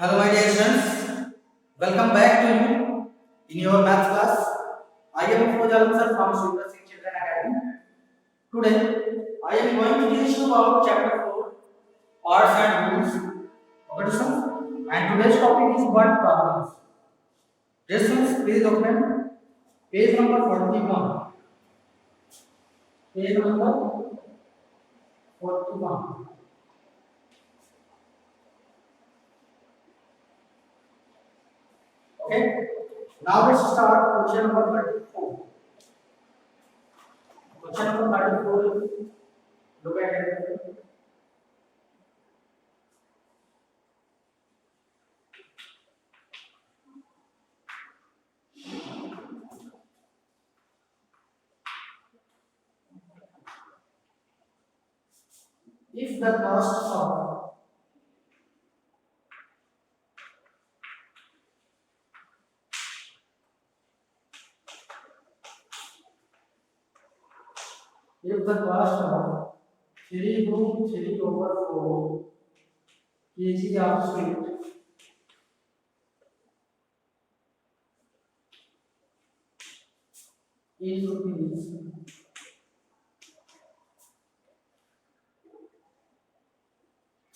Hello, my dear friends. Welcome back to you in your math class. I am Fojal sir from Super Singh Children Academy. Today, I am going to teach you about chapter 4, parts and rules. Okay, students? And today's topic is word problems. Dear students, please open page number 41. Page number 41. Okay. Now let's start question number 34. Question number 34. Look at it. If the cost of if the cost of 3 to 3 over 4 kg of sweet is rupees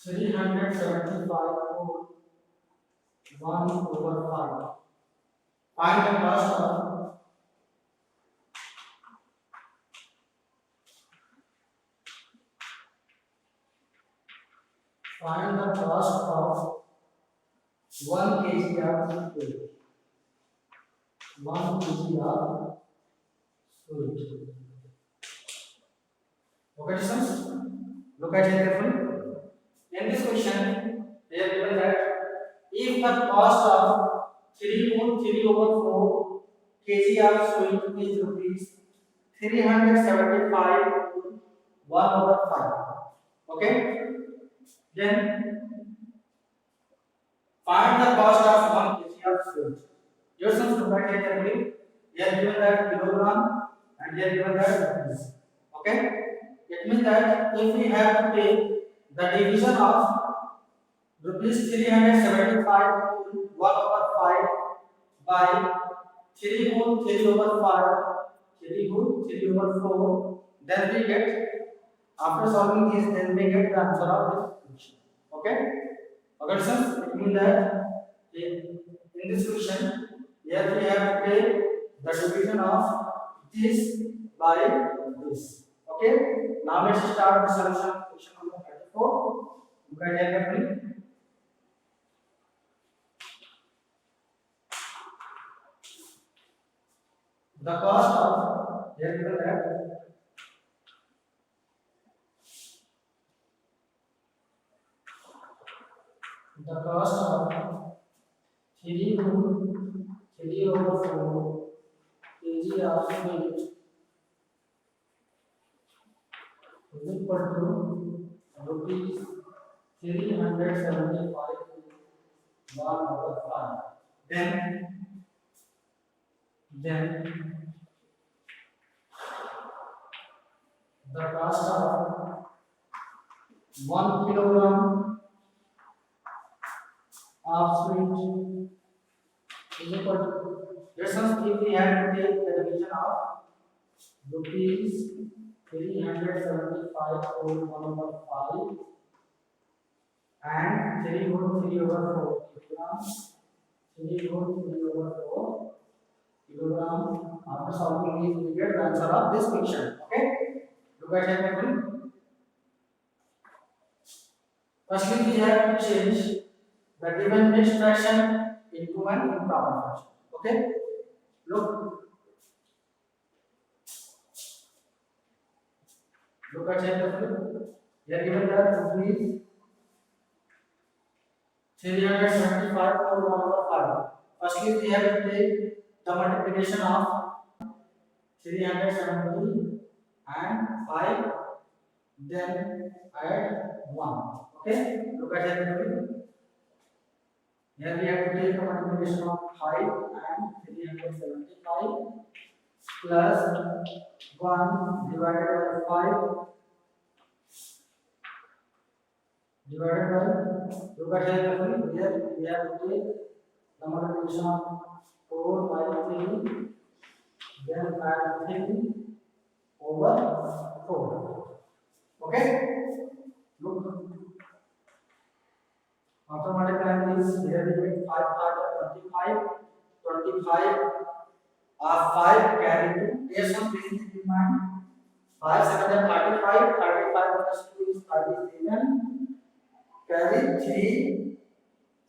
375 for 1 over 5. Find the cost of find the cost of 1 kg of sweet. 1 kg of sweet. Okay, students? Look at it carefully. In this question, they have given that if the cost of 3 over 4 kg of sweet is rupees 375 1 over 5. Okay? Then find the cost of 1 kg of sweet. Your sums look at it carefully. They are given that kilogram and they are given that rupees. Okay? It means that if we have to take the division of rupees 375 1 over 5 by 3 whole 3 over 5, 3 whole 3 over 4, then we get, after solving this, then we get the answer of this question. Okay? Okay, sir? It means that in this question, here we have to take the division of this by this. Okay? Now let's start the solution of question number 34. Look at it carefully. The cost of here given that the cost of 3 over 4 kg of sweet is equal to rupees 375 1 over 5. Then the cost of 1 kilogram of sweet is equal to, let's if we have to take the division of rupees 375 over 1 over 5 and 3 whole 3 over 4 kilograms, 3 whole 3 over 4 kilogram. After solving this, we get the answer of this question. Okay? Look at it carefully. Firstly, we have to change the given mixed fraction into an improper fraction. Okay? Look at it carefully. We are given that rupees 375 over 1 over 5. Firstly, we have to take the multiplication of 370 and 5, then add 1. Okay? Look at it carefully. Here we have to take the multiplication of 5 and 375 plus 1 divided by 5 divided by, look at here carefully, here we have to take the multiplication of 4 by 3, then add 3 over 4. Okay, look, after multiplying this, here we get 5 5 25, 25 5 carry 2. Yes, one please keep in mind, 5 7 are 35, 35 plus 2 is 37, carry 3,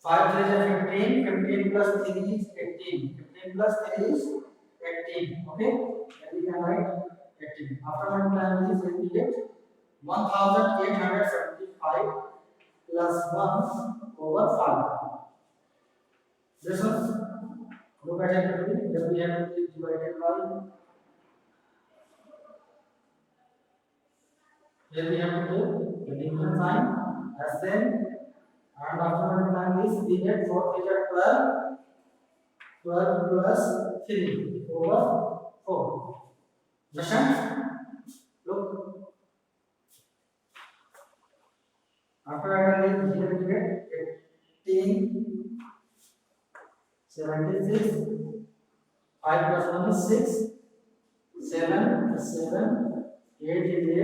5 3 is 15, 15 plus 3 is 18, 15 plus 3 is 18. Okay, and we can write 18. After multiplying this, we get 1875 plus 1 over 5. This one, look at it carefully. Then we have to divide by, here we have to do the division sign as then, and after multiplying this, we get 4 3 are 12, 12 plus 3 over 4. Understand? Look, after adding this, here we get 18 76, 5 plus 1 is 6, 7 is 7, 8 is 8,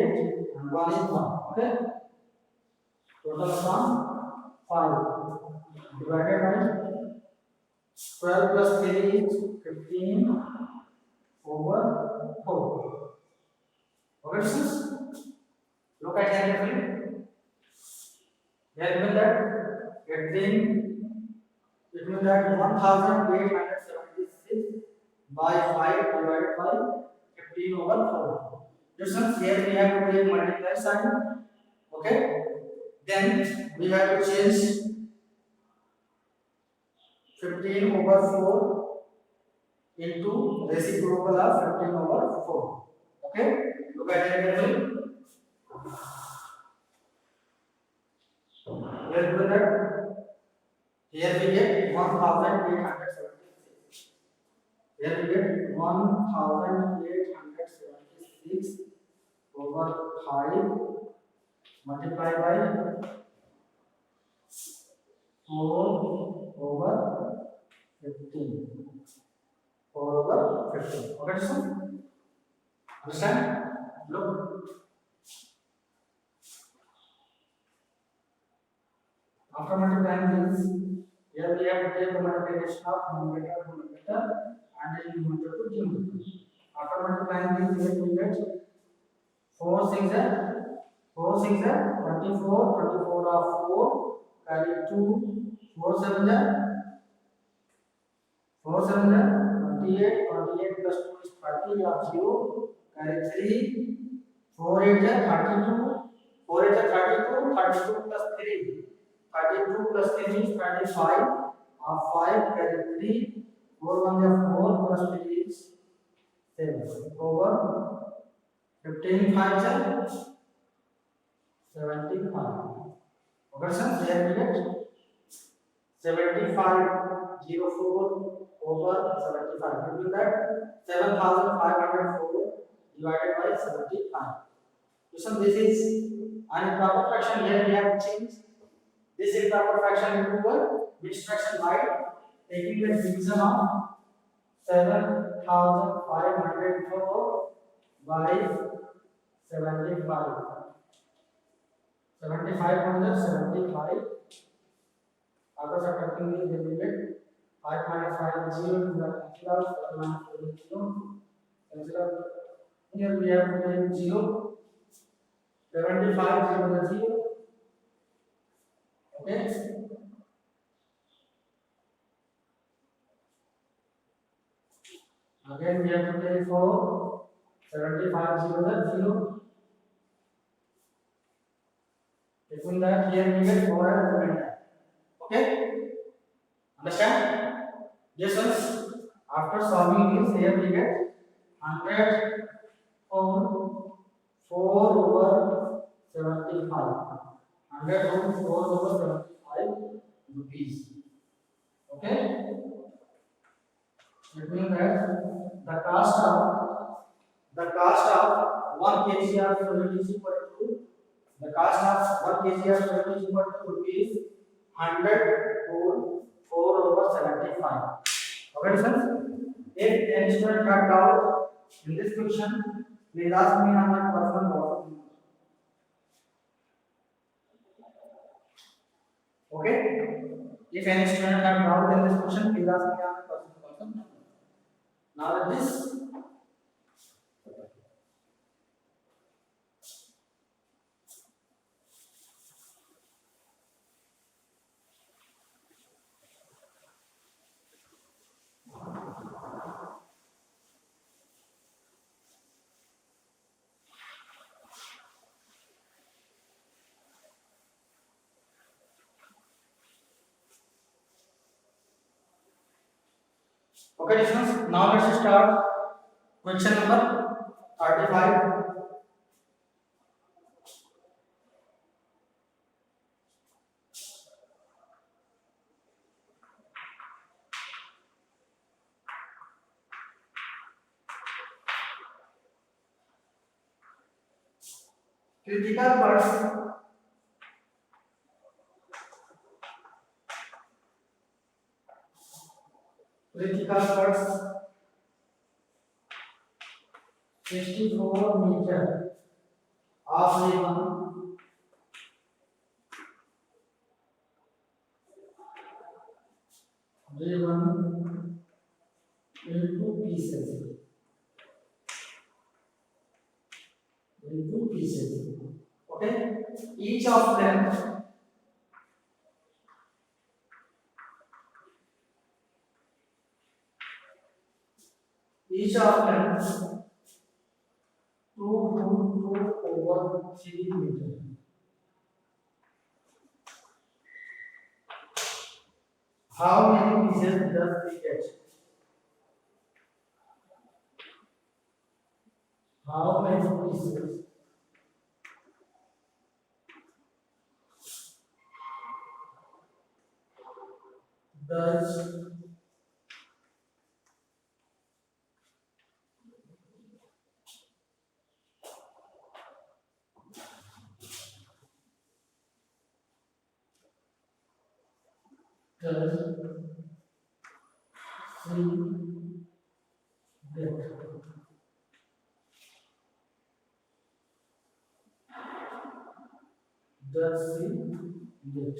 and 1 is 1. Okay, total sum 5 divided by 12 plus 3 is 15 over 4. Okay, students, look at here carefully. Here given that 18, it means that 1876 by 5 divided by 15 over 4. Students, here we have to take multiply sign. Okay, then we have to change 15 over 4 into reciprocal of 15 over 4. Okay, look at it carefully. Here we get, here we get 1876. Here we get 1876 over 5 multiplied by 4 over 15. 4 over 15. Okay, so understand? Look, after multiplying this, here we have to take the multiplication of numerator to numerator and denominator to denominator. After multiplying this, here we get 4 6 are 24, 24 of 4, carry 2, 4 7 are 28, 28 plus 2 is 30 of 0, carry 3, 4 8 are 32, 4 8 are 32, 32 plus 3, 32 plus 3 is 25 of 5, carry 3, 4 1 are 4 plus 3 is 7 over 15 5 are 75. Okay, sir, here we get 7504 over 75. We do that 7504 divided by 75. So this is an improper fraction. Here we have changed this improper fraction into a mixed fraction by taking the division of 7504 by 75. 75 under 75. After subtracting this, we will get 5 minus 5 is 0. To the cancel out, 7 minus 4 is 0. Cancel out. Here we have to take 0. 75 0 is 0. Okay. Again we have to take 4. 75 0 is 0. Taking that, here we get 4 and 7. Okay, understand? Yes, sir. After solving this, here we get 104 over 75. 104 over 75 rupees. Okay, it means that the cost of 1 kg of fluid is equal to The cost of 1 kg of shirt is equal to rupees 100 whole 4/75. Okay, sir? If an student got doubt in this question, please ask me on my personal WhatsApp number. Okay? If any student have doubt in this question, please ask me on my personal WhatsApp number. Now this okay, listeners. Now let's start question number 35. Critical parts. Critical parts 64 meter of ribbon into pieces. Okay, each of them each of them 2/3 meter. How many pieces does it get? How many pieces does she get? Does she get?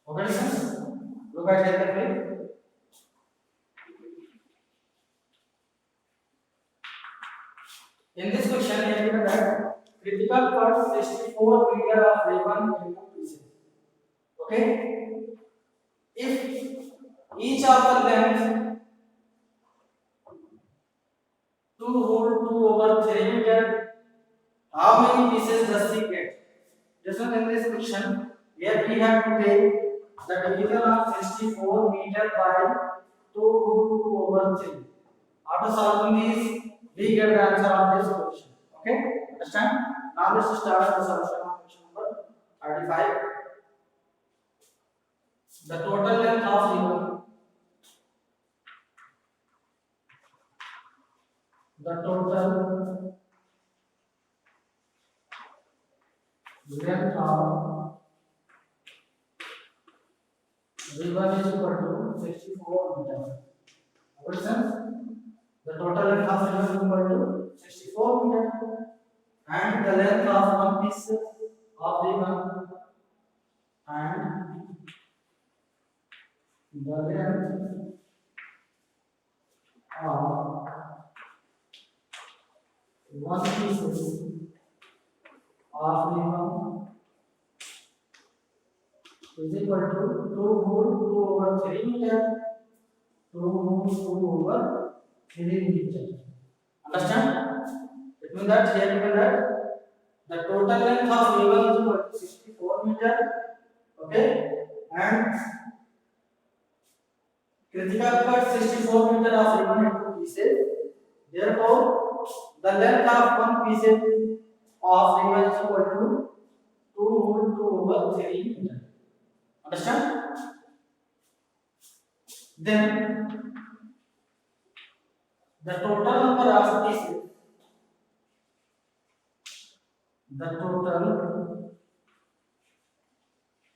Okay, listeners, look at it carefully. In this question, we have given that critical part 64 meter of ribbon into pieces. Okay, if each of the length 2/3 meter, how many pieces does he get? Just in this question, here we have to take the division of 64 meter by 2/3. After solving these, we get the answer of this question. Okay, understand? Now let's start the solution of question number 35. The total length of ribbon. The total length of ribbon is equal to 64 meter. Question: the total length of ribbon is equal to 64 meter, and the length of one piece of ribbon and the length of one piece of ribbon is equal to 2/3 meter. 2/3 meter. Understand? It means that here given that the total length of ribbon is equal to 64 meter. Okay, and critical part 64 meter of ribbon into pieces. Therefore, the length of one piece of ribbon is equal to 2/3 meter. Understand? Then the total number of pieces the total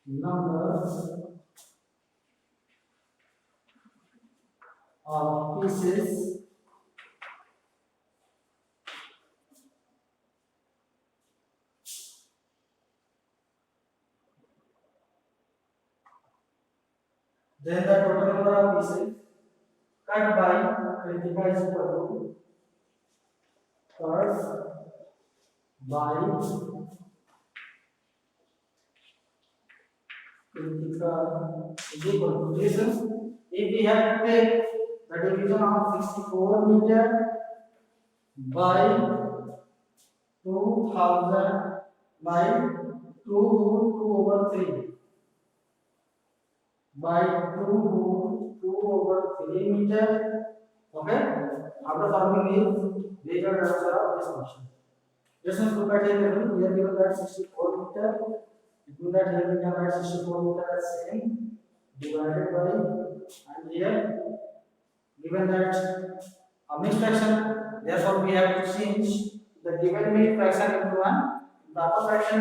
number of pieces then the total number of pieces cut by Kritika is equal to cut by Kritika is equal to this. If we have to take the division of 64 meter by 2000 by 2 over 3 by 2 over 3 meter. Okay, after solving this we get the answer of this question. Just look at here, here given that 64 meter, it means that here we can write 64 meter as same divided by, and here given that a mixed fraction, therefore we have to change the given mixed fraction into one, the upper fraction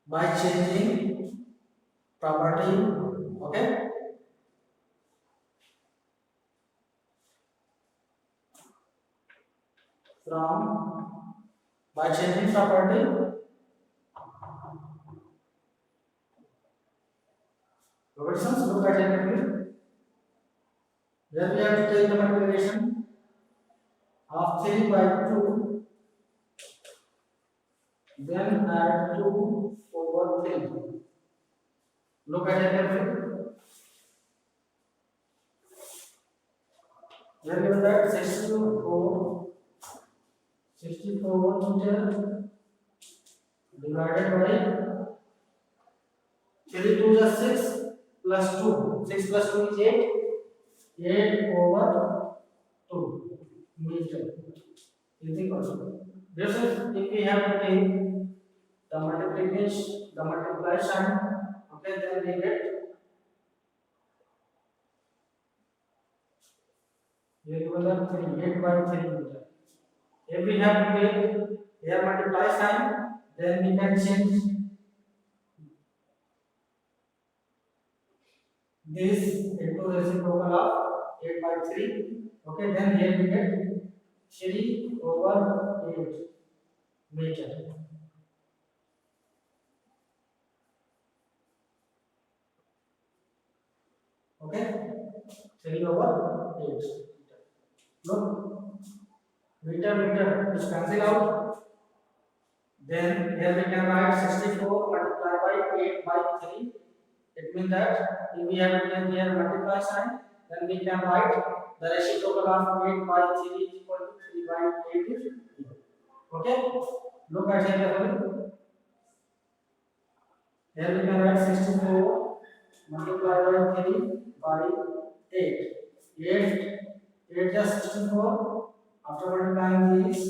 by changing property. Okay, from by changing property. Robertson's look at it. Here we have to take the multiplication of 3 by 2, then add 2 over 3. Look at it carefully. Here we have that 64 meter divided by 3 2 is 6 plus 2. 6 plus 2 is 8. 8 over 2 meter is equal to. This is if we have to take the multiplication, the multiply sign. Okay, then we get here given the 3 8 by 3 meter. If we have to take here multiply sign, then we can change this into reciprocal of 8 by 3. Okay, then here we get 3 over 8 meter. Okay, 3 over 8 meter. Look, meter is cancel out. Then here we can write 64 multiplied by 8 by 3. It means that if we have to take here multiply sign, then we can write the reciprocal of 8 by 3 is equal to 3 by 8 is 3. Okay, look at here carefully. Here we can write 64 multiplied by 3 by 8. 8 just 64. After multiplying these,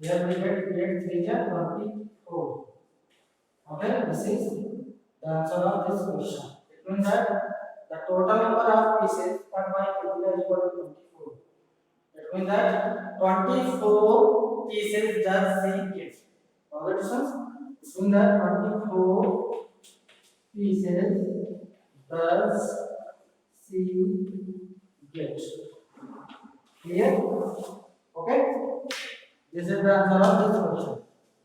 here we get 8 3 is 24. Okay, this is the answer of this question. It means that the total number of pieces cut by Kritika is equal to 24. It means that 24 pieces does she get. Okay, students? It means that 24 pieces does she get. Clear? Okay? This is the answer of this question.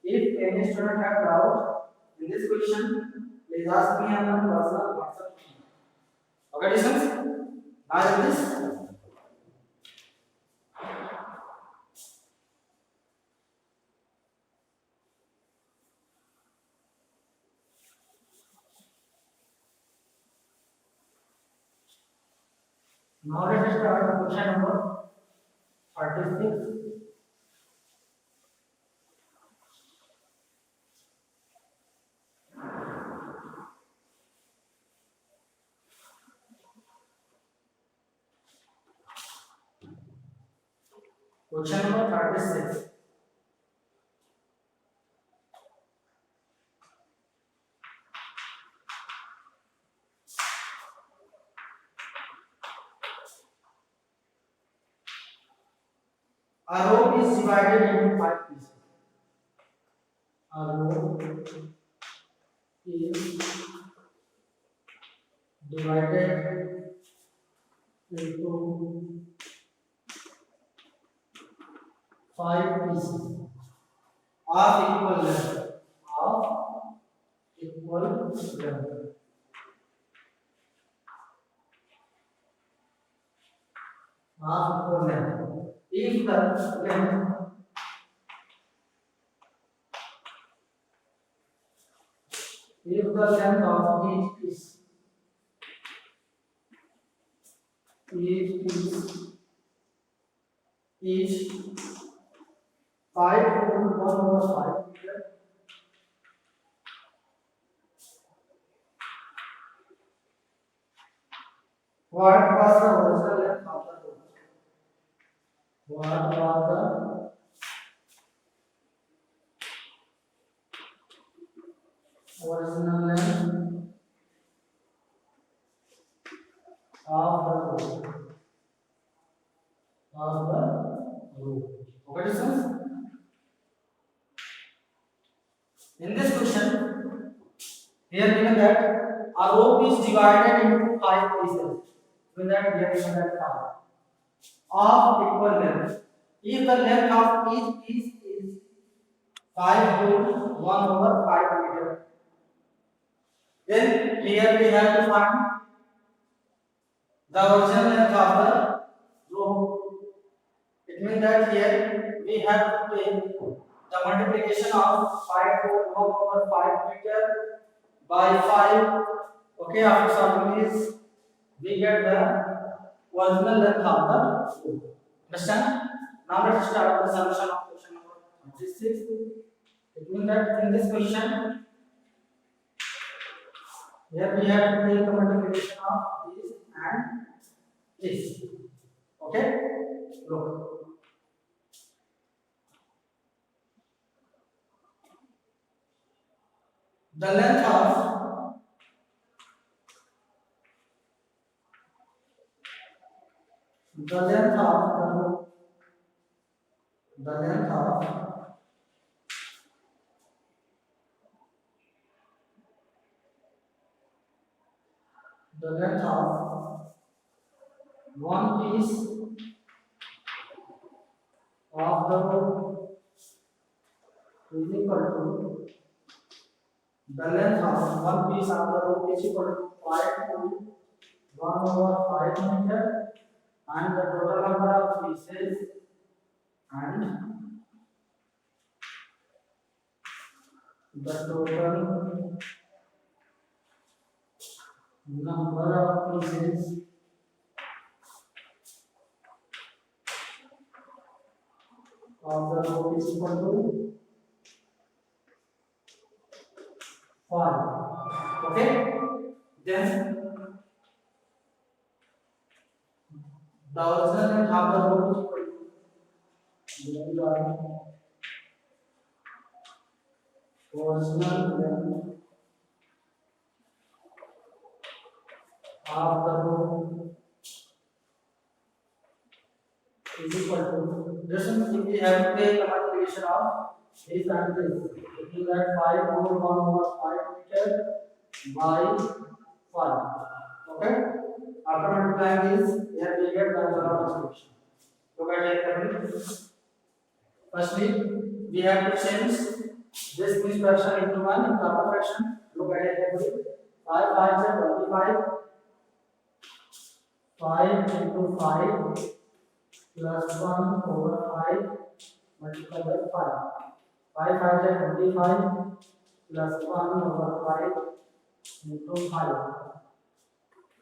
If any student have doubt in this question, please ask me on my personal WhatsApp. Okay, students? Now this. Now let us start question number 36. Question number 36. A rope is divided into 5 pieces. A rope is divided into 5 pieces of equal length. Of equal length. Of equal length. If the length of each piece each 5 into 1/5 meter. What was the original length of the rope? What was the original length of the rope? Okay, students? In this question, here given that a rope is divided into 5 pieces. Given that we have given that 5 of equal length. If the length of each piece is 5 whole 1/5 meter, then here we have to find the original length of the rope. It means that here we have to take the multiplication of 5 whole 1/5 meter by 5. Okay, after solving this, we get the original length of the rope. Understand? Now let's start the solution of question number 26. It means that in this question, here we have to take the multiplication of this and this. Okay? Look. The length of the length of the rope, the length of one piece of the rope is equal to the length of one piece of the rope is equal to 5 to 1/5 meter, and the total number of pieces and the total number of pieces of the rope is equal to 5. Okay? Then the original length of the rope is equal to original length of the rope is equal to, just if we have to take the multiplication of this and this, it means that 5 whole 1/5 meter by 5. Okay? After multiplying this, here we get the answer of this question. Look at it carefully. Firstly, we have to change this piece fraction into 1 in proper fraction. Look at it carefully. 5 5 is 25. 5 into 5 plus 1/5 multiplied by 5. 5 5 is 25 plus 1/5 into 5.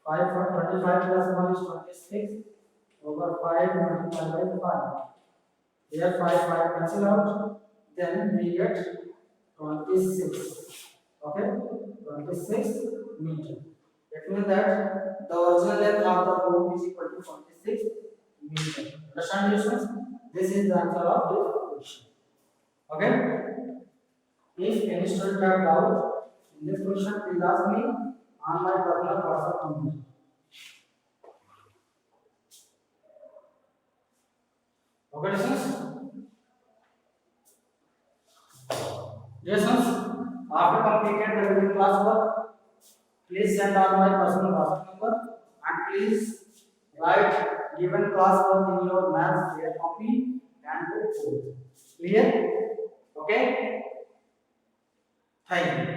5 for 25 plus 1 is 26/5 multiplied by 5. Here 5 cancel out, then we get 26. Okay, 26 meter. That means that the original length of the rope is equal to 26 meter. Understand this? This is the answer of this question. Okay. If any student have doubt in this question, please ask me on my personal WhatsApp number. Okay, listeners. Dear sons, after completed the given classwork, please send on my personal WhatsApp number and please write given classwork in your maths clear copy and code. Clear? Okay? Thank you.